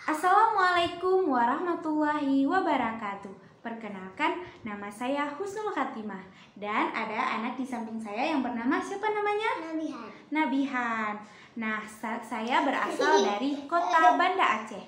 Assalamualaikum warahmatullahi wabarakatuh. Perkenalkan, nama saya Husnul Khatimah dan ada anak di samping saya yang bernama siapa namanya? Nabihan. Nah, saya berasal dari kota Banda Aceh.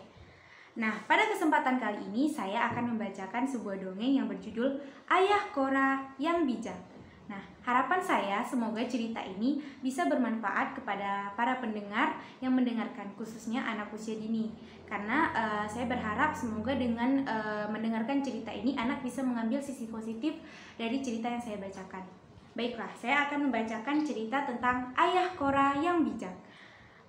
Nah, pada kesempatan kali ini saya akan membacakan sebuah dongeng yang berjudul Ayah Kora yang Bijak. Nah, harapan saya semoga cerita ini bisa bermanfaat kepada para pendengar yang mendengarkan, khususnya anak usia dini. Karena saya berharap semoga dengan mendengarkan cerita ini anak bisa mengambil sisi positif dari cerita yang saya bacakan. Baiklah, saya akan membacakan cerita tentang Ayah Kora yang Bijak.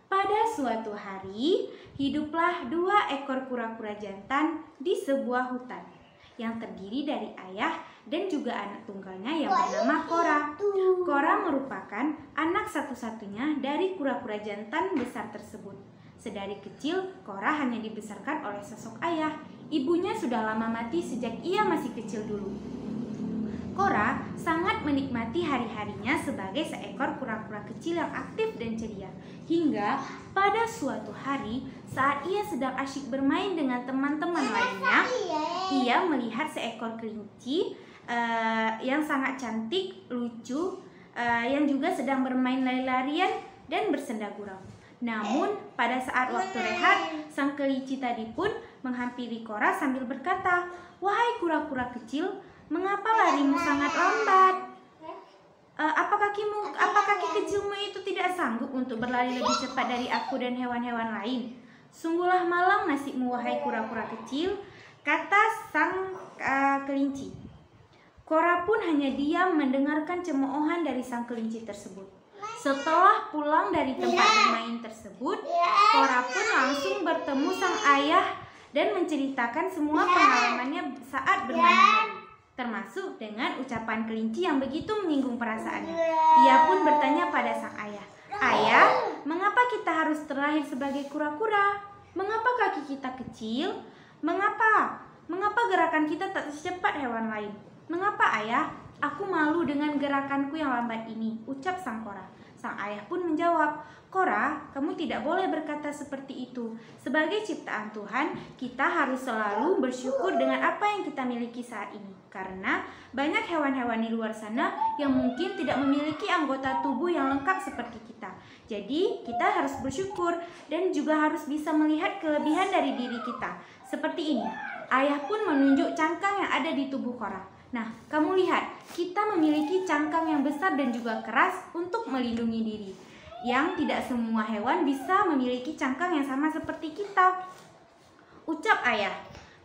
Pada suatu hari, hiduplah 2 ekor kura-kura jantan di sebuah hutan yang terdiri dari ayah dan juga anak tunggalnya yang bernama Kora. Kora merupakan anak satu-satunya dari kura-kura jantan besar tersebut. Sedari kecil, Kora hanya dibesarkan oleh sosok ayah. Ibunya sudah lama mati sejak ia masih kecil dulu. Kora sangat menikmati hari-harinya sebagai seekor kura-kura kecil yang aktif dan ceria. Hingga pada suatu hari, saat ia sedang asyik bermain dengan teman-teman lainnya, ia melihat seekor kelinci yang sangat cantik, lucu, yang juga sedang bermain lari-larian dan bersenda gurau. Namun, pada saat waktu rehat, sang kelinci tadi pun menghampiri Kora sambil berkata, "Wahai kura-kura kecil, mengapa larimu sangat lambat? Apa kaki kecilmu itu tidak sanggup untuk berlari lebih cepat dari aku dan hewan-hewan lain? Sungguhlah malang nasibmu, wahai kura-kura kecil," kata sang kelinci. Kora pun hanya diam mendengarkan cemoohan dari sang kelinci tersebut. Setelah pulang dari tempat bermain tersebut, Kora pun langsung bertemu sang ayah dan menceritakan semua pengalamannya saat bermain tadi, termasuk dengan ucapan kelinci yang begitu menyinggung perasaannya. Ia pun bertanya pada sang ayah, "Ayah, mengapa kita harus terlahir sebagai kura-kura? Mengapa kaki kita kecil? Mengapa gerakan kita tak secepat hewan lain? Mengapa ayah? Aku malu dengan gerakanku yang lambat ini," ucap sang Kora. Sang ayah pun menjawab, "Kora, kamu tidak boleh berkata seperti itu. Sebagai ciptaan Tuhan, kita harus selalu bersyukur dengan apa yang kita miliki saat ini. Karena banyak hewan-hewan di luar sana yang mungkin tidak memiliki anggota tubuh yang lengkap seperti kita. Jadi, kita harus bersyukur dan juga harus bisa melihat kelebihan dari diri kita. Seperti ini." Ayah pun menunjuk cangkang yang ada di tubuh Kora. "Nah, kamu lihat, kita memiliki cangkang yang besar dan juga keras untuk melindungi diri. Yang tidak semua hewan bisa memiliki cangkang yang sama seperti kita," ucap ayah.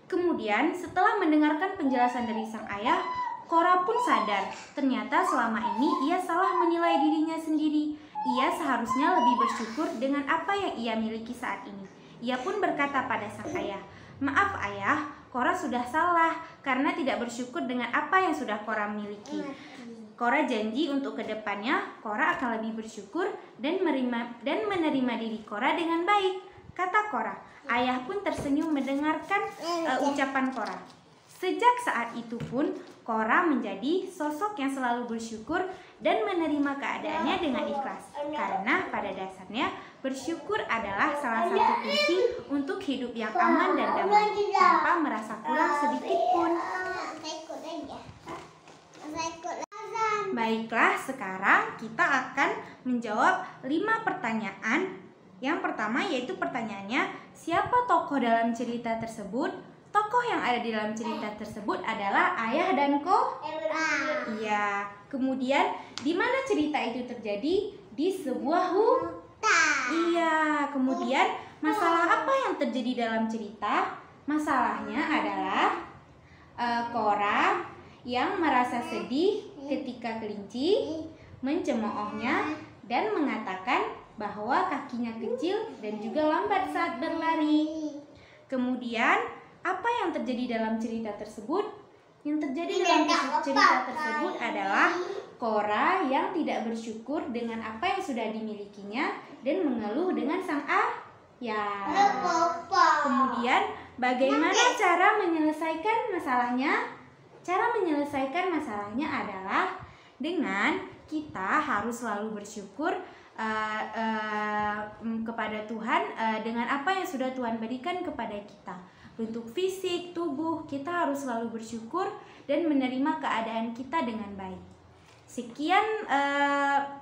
Kemudian, setelah mendengarkan penjelasan dari sang ayah, Kora pun sadar ternyata selama ini ia salah menilai dirinya sendiri. Ia seharusnya lebih bersyukur dengan apa yang ia miliki saat ini. Ia pun berkata pada sang ayah, "Maaf ayah, Kora sudah salah karena tidak bersyukur dengan apa yang sudah Kora miliki. Kora janji untuk kedepannya Kora akan lebih bersyukur dan menerima diri Kora dengan baik," kata Kora. Ayah pun tersenyum mendengarkan ucapan Kora. Sejak saat itu pun Kora menjadi sosok yang selalu bersyukur dan menerima keadaannya dengan ikhlas. Karena pada dasarnya bersyukur adalah salah satu kunci untuk hidup yang aman dan damai tanpa merasa kurang sedikit pun. Baiklah, sekarang kita akan menjawab 5 pertanyaan. Yang pertama yaitu pertanyaannya, siapa tokoh dalam cerita tersebut? Tokoh yang ada di dalam cerita tersebut adalah ayah dan Kora. Iya. Kemudian, di mana cerita itu terjadi? Di sebuah hutan. Iya. Kemudian, masalah apa yang terjadi dalam cerita? Masalahnya adalah Kora yang merasa sedih ketika kelinci mencemoohnya dan mengatakan bahwa kakinya kecil dan juga lambat saat berlari. Kemudian, apa yang terjadi dalam cerita tersebut? Yang terjadi dalam cerita tersebut adalah Kora yang tidak bersyukur dengan apa yang sudah dimilikinya dan mengeluh dengan sang ayah. Kemudian, bagaimana cara menyelesaikan masalahnya? Cara menyelesaikan masalahnya adalah dengan kita harus selalu bersyukur kepada Tuhan dengan apa yang sudah Tuhan berikan kepada kita. Bentuk fisik, tubuh, kita harus selalu bersyukur dan menerima keadaan kita dengan baik. Sekian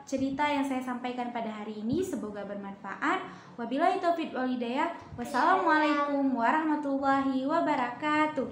cerita yang saya sampaikan pada hari ini, semoga bermanfaat. Wabillahi taufiq wal hidayah. Wassalamualaikum warahmatullahi wabarakatuh.